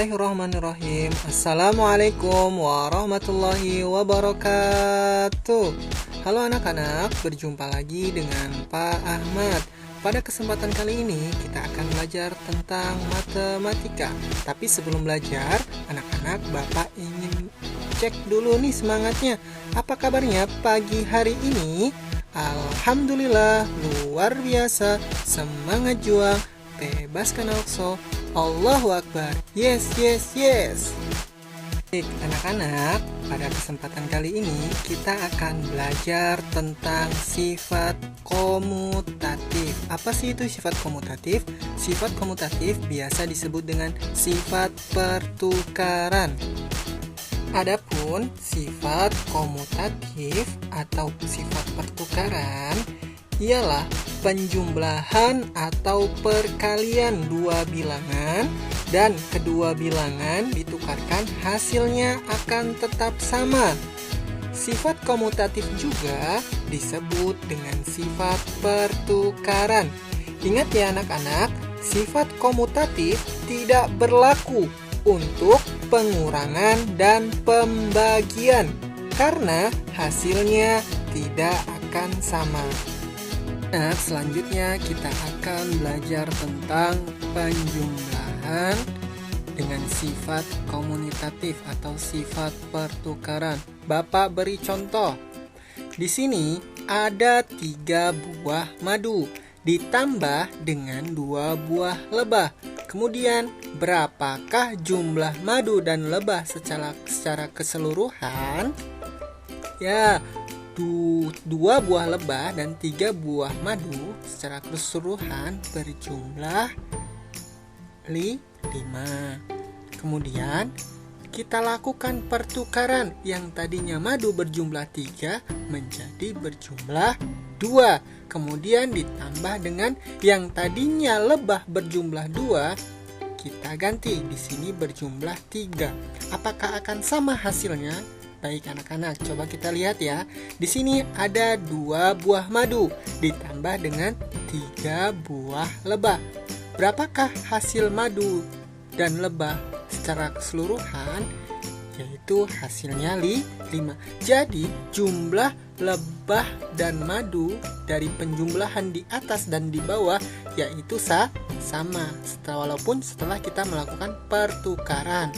Bismillahirrahmanirrahim. Assalamualaikum warahmatullahi wabarakatuh. Halo anak-anak, berjumpa lagi dengan Pak Ahmad. Pada kesempatan kali ini kita akan belajar tentang matematika. Tapi sebelum belajar, anak-anak, Bapak ingin cek dulu nih semangatnya. Apa kabarnya pagi hari ini? Alhamdulillah, luar biasa. Semangat juang, bebaskan nafsu. Allahu Akbar. Yes, yes, yes. Baik, anak-anak, pada kesempatan kali ini kita akan belajar tentang sifat komutatif. Apa sih itu sifat komutatif? Sifat komutatif biasa disebut dengan sifat pertukaran. Adapun sifat komutatif atau sifat pertukaran ialah penjumlahan atau perkalian dua bilangan dan kedua bilangan ditukarkan, hasilnya akan tetap sama. Sifat komutatif juga disebut dengan sifat pertukaran. Ingat ya anak-anak, sifat komutatif tidak berlaku untuk pengurangan dan pembagian karena hasilnya tidak akan sama. Nah, selanjutnya kita akan belajar tentang penjumlahan dengan sifat komutatif atau sifat pertukaran. Bapak beri contoh. Di sini ada 3 buah madu ditambah dengan 2 buah lebah. Kemudian, berapakah jumlah madu dan lebah secara keseluruhan? Ya, 2 buah lebah dan 3 buah madu secara keseluruhan berjumlah 5. Kemudian kita lakukan pertukaran, yang tadinya madu berjumlah 3 menjadi berjumlah 2. Kemudian ditambah dengan yang tadinya lebah berjumlah 2, kita ganti, di sini berjumlah 3. Apakah akan sama hasilnya? Baik anak-anak, coba kita lihat ya. Di sini ada 2 buah madu ditambah dengan 3 buah lebah. Berapakah hasil madu dan lebah secara keseluruhan? Yaitu hasilnya 5. Jadi jumlah lebah dan madu dari penjumlahan di atas dan di bawah yaitu sama, walaupun setelah kita melakukan pertukaran.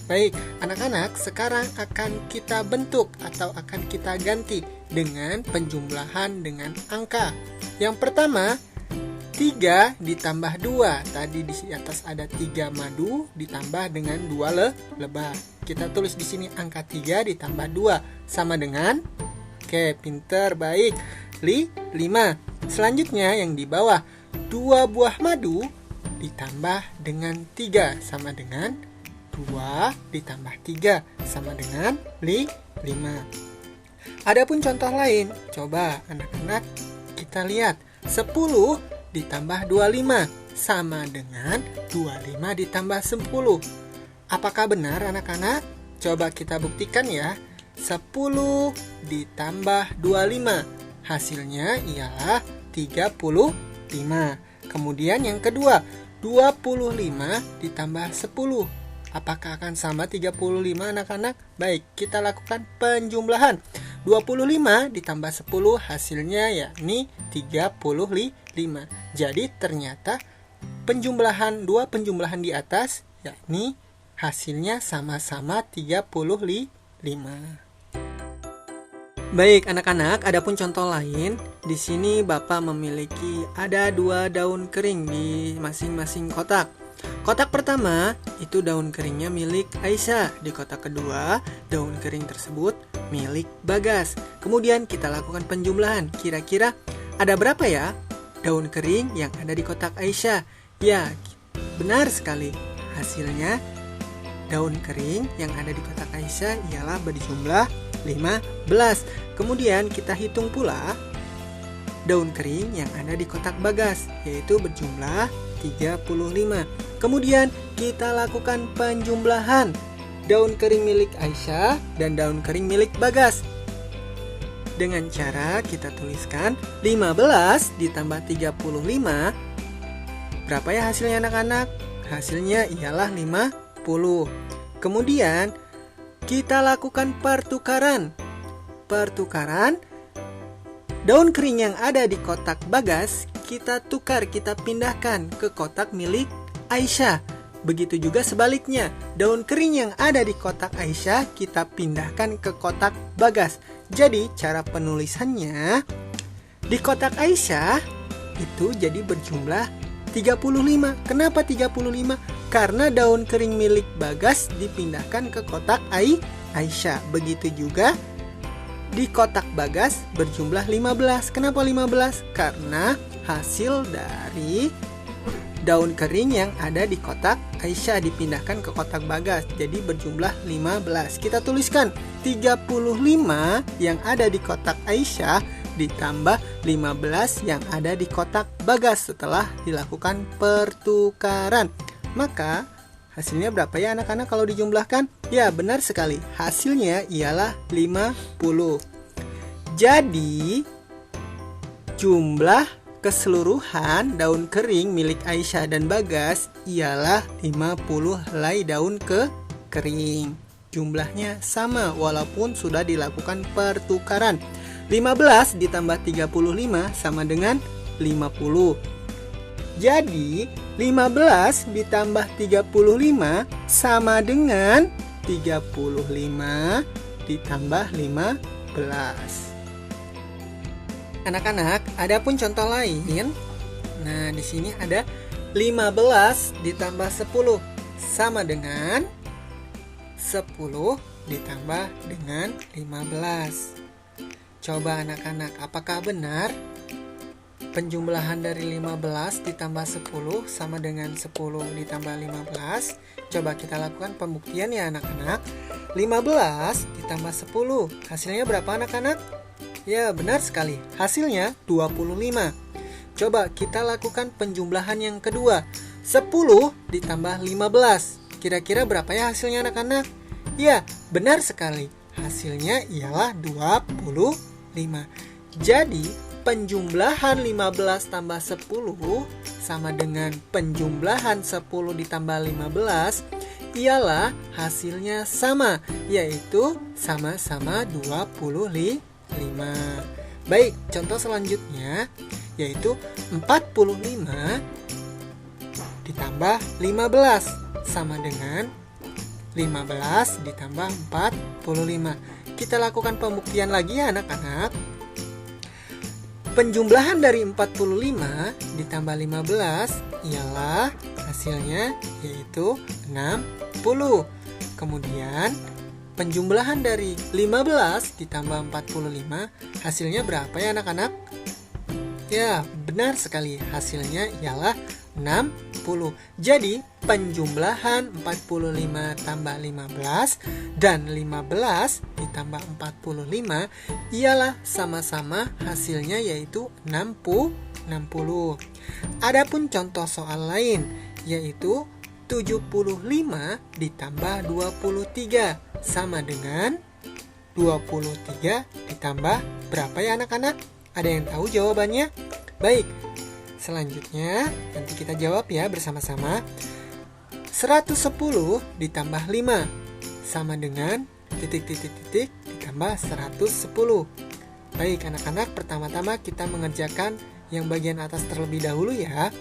Baik, anak-anak, sekarang akan kita bentuk atau akan kita ganti dengan penjumlahan dengan angka. Yang pertama, 3 ditambah 2. Tadi di atas ada 3 madu ditambah dengan 2 lebah. Kita tulis di sini angka 3 ditambah 2 sama dengan, oke, pinter, baik, 5. Selanjutnya yang di bawah, 2 buah madu ditambah dengan 3 sama dengan 2 ditambah 3 sama dengan 5. Adapun contoh lain, coba anak-anak kita lihat. 10 ditambah 25 sama dengan 25 ditambah 10. Apakah benar anak-anak? Coba kita buktikan ya. 10 ditambah 25, hasilnya ialah 35. Kemudian yang kedua, 25 ditambah 10. Apakah akan sama 35 anak-anak? Baik, kita lakukan penjumlahan. 25 ditambah 10 hasilnya yakni 35. Jadi ternyata dua penjumlahan di atas yakni hasilnya sama-sama 35. Baik anak-anak, adapun contoh lain. Di sini Bapak memiliki ada 2 daun kering di masing-masing kotak. Kotak pertama itu daun keringnya milik Aisyah. Di kotak kedua, daun kering tersebut milik Bagas. Kemudian kita lakukan penjumlahan. Kira-kira ada berapa ya daun kering yang ada di kotak Aisyah? Ya, benar sekali. Hasilnya daun kering yang ada di kotak Aisyah ialah berjumlah 15. Kemudian kita hitung pula daun kering yang ada di kotak Bagas, yaitu berjumlah 35. Kemudian kita lakukan penjumlahan daun kering milik Aisyah dan daun kering milik Bagas. Dengan cara kita tuliskan 15 ditambah 35. Berapa ya hasilnya anak-anak? hasilnya ialah 50. Kemudian kita lakukan pertukaran. Pertukaran daun kering yang ada di kotak Bagas kita tukar, kita pindahkan ke kotak milik Aisyah. Begitu juga sebaliknya, daun kering yang ada di kotak Aisyah kita pindahkan ke kotak Bagas. Jadi cara penulisannya, di kotak Aisyah itu jadi berjumlah 35. Kenapa 35? Karena daun kering milik Bagas dipindahkan ke kotak Aisyah. Begitu juga di kotak Bagas berjumlah 15. Kenapa 15? Karena hasil dari daun kering yang ada di kotak Aisyah dipindahkan ke kotak Bagas. Jadi berjumlah 15. Kita tuliskan 35 yang ada di kotak Aisyah ditambah 15 yang ada di kotak Bagas setelah dilakukan pertukaran. Maka hasilnya berapa ya anak-anak kalau dijumlahkan? Ya, benar sekali. Hasilnya ialah 50. Jadi, jumlah keseluruhan daun kering milik Aisyah dan Bagas ialah 50 helai daun kering. Jumlahnya sama walaupun sudah dilakukan pertukaran. 15 ditambah 35 sama dengan 50. Jadi 15 ditambah 35 sama dengan 35 ditambah 15. Anak-anak, ada pun contoh lain. Nah, di sini ada 15 ditambah 10 sama dengan 10 ditambah dengan 15. Coba anak-anak, apakah benar penjumlahan dari 15 ditambah 10 sama dengan 10 ditambah 15? Coba kita lakukan pembuktian ya anak-anak. 15 ditambah 10, hasilnya berapa anak-anak? Ya, benar sekali. Hasilnya 25. Coba kita lakukan penjumlahan yang kedua. 10 ditambah 15. Kira-kira berapa ya hasilnya anak-anak? Ya, benar sekali. Hasilnya ialah 25. Jadi, penjumlahan 15 tambah 10 sama dengan penjumlahan 10 ditambah 15 ialah hasilnya sama, yaitu sama-sama 25. Baik, contoh selanjutnya yaitu 45 ditambah 15 sama dengan 15 ditambah 45. Kita lakukan pembuktian lagi ya anak-anak. Penjumlahan dari 45 ditambah 15 ialah hasilnya yaitu 60. Kemudian penjumlahan dari 15 ditambah 45 hasilnya berapa ya anak-anak? Ya, benar sekali. Hasilnya ialah 60. Jadi, penjumlahan 45 tambah 15 dan 15 ditambah 45 ialah sama-sama hasilnya yaitu 60. Adapun contoh soal lain yaitu 75 ditambah 23 sama dengan 23 ditambah berapa ya anak-anak? Ada yang tahu jawabannya? Baik, selanjutnya nanti kita jawab ya bersama-sama. 110 ditambah 5 sama dengan titik-titik-titik ditambah 110. Baik anak-anak, pertama-tama kita mengerjakan yang bagian atas terlebih dahulu ya.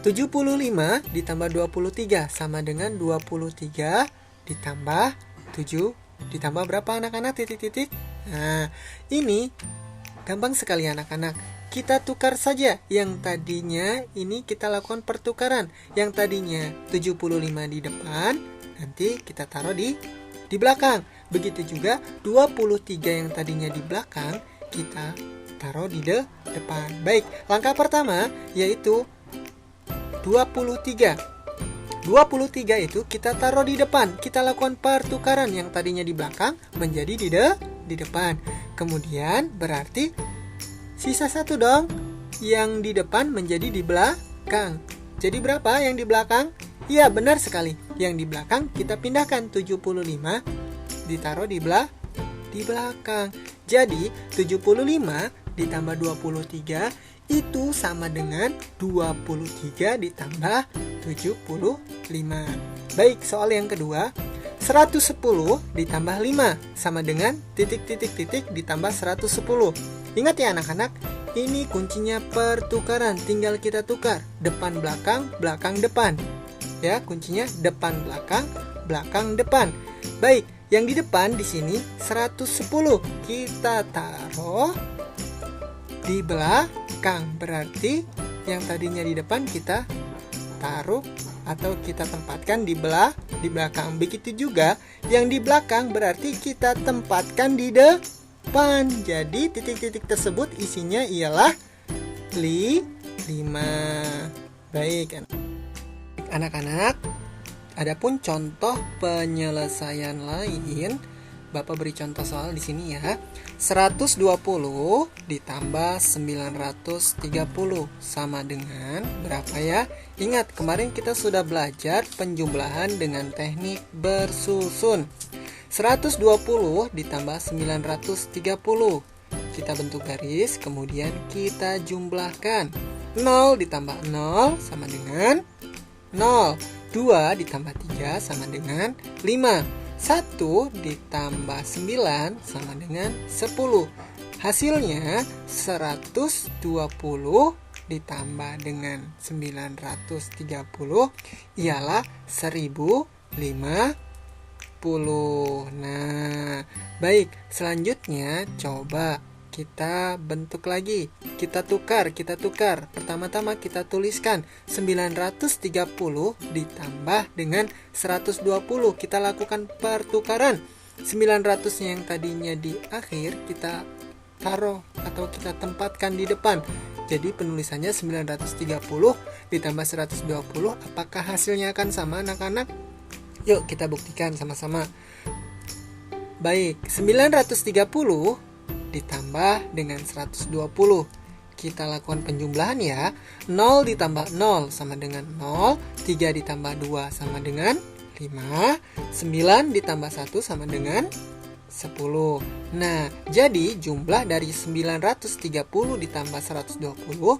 75 ditambah 23 sama dengan 23 ditambah 7 ditambah berapa anak-anak titik-titik? Nah, ini gampang sekali anak-anak. Kita tukar saja. Yang tadinya ini kita lakukan pertukaran. Yang tadinya 75 di depan, nanti kita taruh di belakang. Begitu juga 23 yang tadinya di belakang, kita taruh di depan. Baik, langkah pertama yaitu 23. 23 itu kita taruh di depan. Kita lakukan pertukaran yang tadinya di belakang menjadi di depan. Kemudian berarti sisa 1 dong. Yang di depan menjadi di belakang. Jadi berapa yang di belakang? Ya, benar sekali. Yang di belakang kita pindahkan 75 ditaruh di belakang. Jadi 75 ditambah 23 itu sama dengan 23 ditambah 75. Baik, soal yang kedua, 110 ditambah 5 sama dengan titik-titik-titik ditambah 110. Ingat ya anak-anak, ini kuncinya pertukaran, tinggal kita tukar depan belakang, belakang depan. Ya, kuncinya depan belakang, belakang depan. Baik, yang di depan di sini 110 kita taruh di belakang, berarti yang tadinya di depan kita taruh atau kita tempatkan di belakang. Begitu juga yang di belakang berarti kita tempatkan di depan. Jadi titik-titik tersebut isinya ialah 5. Baik anak-anak, adapun contoh penyelesaian lain, Bapak beri contoh soal di sini ya. 120 ditambah 930 sama dengan berapa ya? Ingat, kemarin kita sudah belajar penjumlahan dengan teknik bersusun. 120 ditambah 930. Kita bentuk garis, kemudian kita jumlahkan. 0 ditambah 0 sama dengan 0. 2 ditambah 3 sama dengan 5. 1 ditambah 9 sama dengan 10. Hasilnya 120 ditambah dengan 930 ialah 1050. Nah, baik, selanjutnya coba kita bentuk lagi. Kita tukar. Pertama-tama kita tuliskan 930 ditambah dengan 120. Kita lakukan pertukaran. 900-nya yang tadinya di akhir kita taruh atau kita tempatkan di depan. Jadi penulisannya 930 ditambah 120. Apakah hasilnya akan sama anak-anak? Yuk kita buktikan sama-sama. Baik, 930 ditambah dengan 120. Kita lakukan penjumlahan ya. 0 ditambah 0 sama dengan 0. 3 ditambah 2 sama dengan 5. 9 ditambah 1 sama dengan 10. Nah, jadi jumlah dari 930 ditambah 120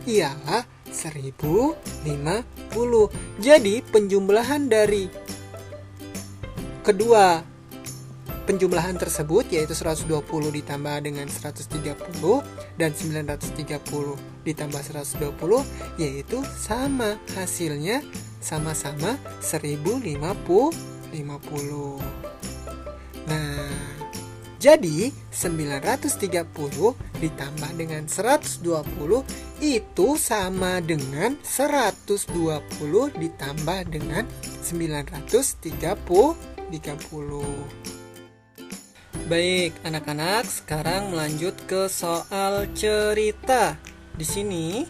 ialah 1050. Jadi penjumlahan dari kedua penjumlahan tersebut yaitu 120 ditambah dengan 130 dan 930 ditambah 120 yaitu sama, hasilnya sama-sama 1050. Nah, jadi 930 ditambah dengan 120 itu sama dengan 120 ditambah dengan 930. Baik, anak-anak, sekarang melanjut ke soal cerita. Di sini,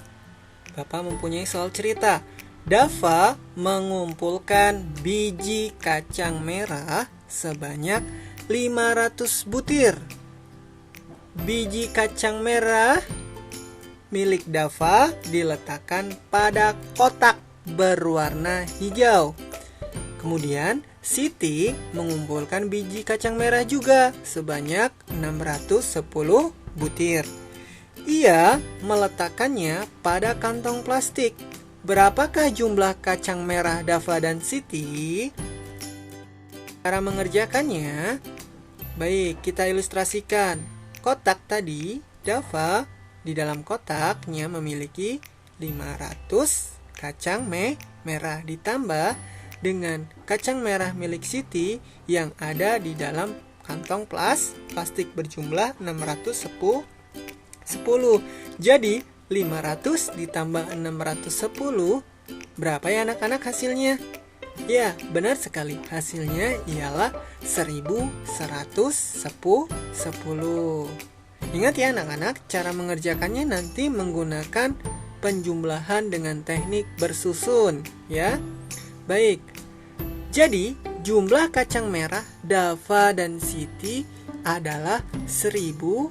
Bapak mempunyai soal cerita. Dava mengumpulkan biji kacang merah sebanyak 500 butir. Biji kacang merah milik Dava diletakkan pada kotak berwarna hijau. Kemudian Siti mengumpulkan biji kacang merah juga sebanyak 610 butir. Ia meletakkannya pada kantong plastik. Berapakah jumlah kacang merah Dava dan Siti? Cara mengerjakannya, baik, kita ilustrasikan. Kotak tadi, Dava di dalam kotaknya memiliki 500 kacang merah ditambah dengan kacang merah milik Siti yang ada di dalam kantong plastik berjumlah 610. Jadi 500 ditambah 610 berapa ya anak-anak hasilnya? Ya, benar sekali, hasilnya ialah 1110. Ingat ya anak-anak, cara mengerjakannya nanti menggunakan penjumlahan dengan teknik bersusun ya. Baik, jadi jumlah kacang merah Dava dan Siti adalah 1110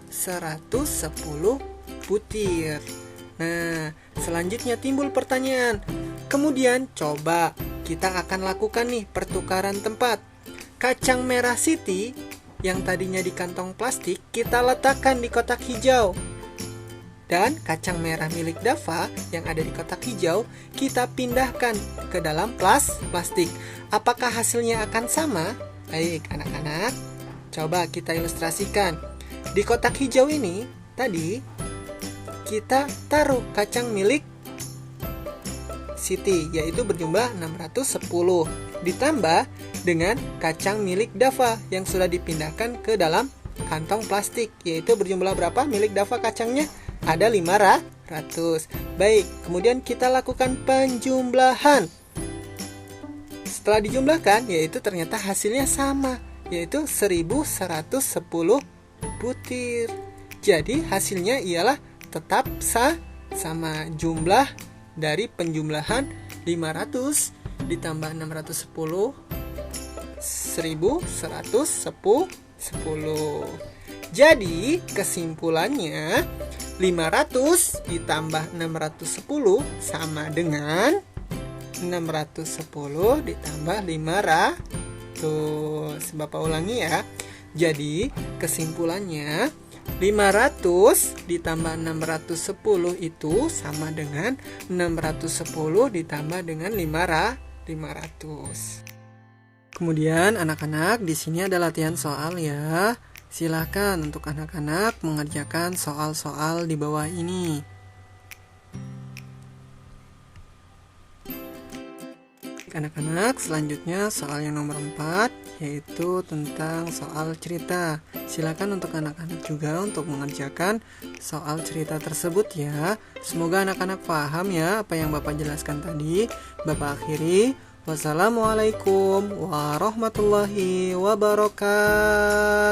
butir. Nah, selanjutnya timbul pertanyaan. Kemudian coba kita akan lakukan nih pertukaran tempat. Kacang merah Siti yang tadinya di kantong plastik kita letakkan di kotak hijau. dan kacang merah milik Dava yang ada di kotak hijau kita pindahkan ke dalam plastik. Apakah hasilnya akan sama? Baik anak-anak, coba kita ilustrasikan. Di kotak hijau ini tadi kita taruh kacang milik Siti, yaitu berjumlah 610, ditambah dengan kacang milik Dava yang sudah dipindahkan ke dalam kantong plastik, yaitu berjumlah berapa milik Dava kacangnya? Ada 500. Baik, kemudian kita lakukan penjumlahan. Setelah dijumlahkan, yaitu ternyata hasilnya sama, yaitu 1110 butir. Jadi hasilnya ialah tetap sama jumlah dari penjumlahan 500 ditambah 610 1110. Jadi kesimpulannya 500 ditambah 610 sama dengan 610 ditambah 500. Bapak ulangi ya. Jadi kesimpulannya 500 ditambah 610 itu sama dengan 610 ditambah dengan 500. Kemudian anak-anak, di sini ada latihan soal ya. Silakan untuk anak-anak mengerjakan soal-soal di bawah ini. Anak-anak, selanjutnya soal yang nomor 4, yaitu tentang soal cerita. Silakan untuk anak-anak juga untuk mengerjakan soal cerita tersebut ya. Semoga anak-anak paham ya apa yang Bapak jelaskan tadi. Bapak akhiri. Wassalamualaikum warahmatullahi wabarakatuh.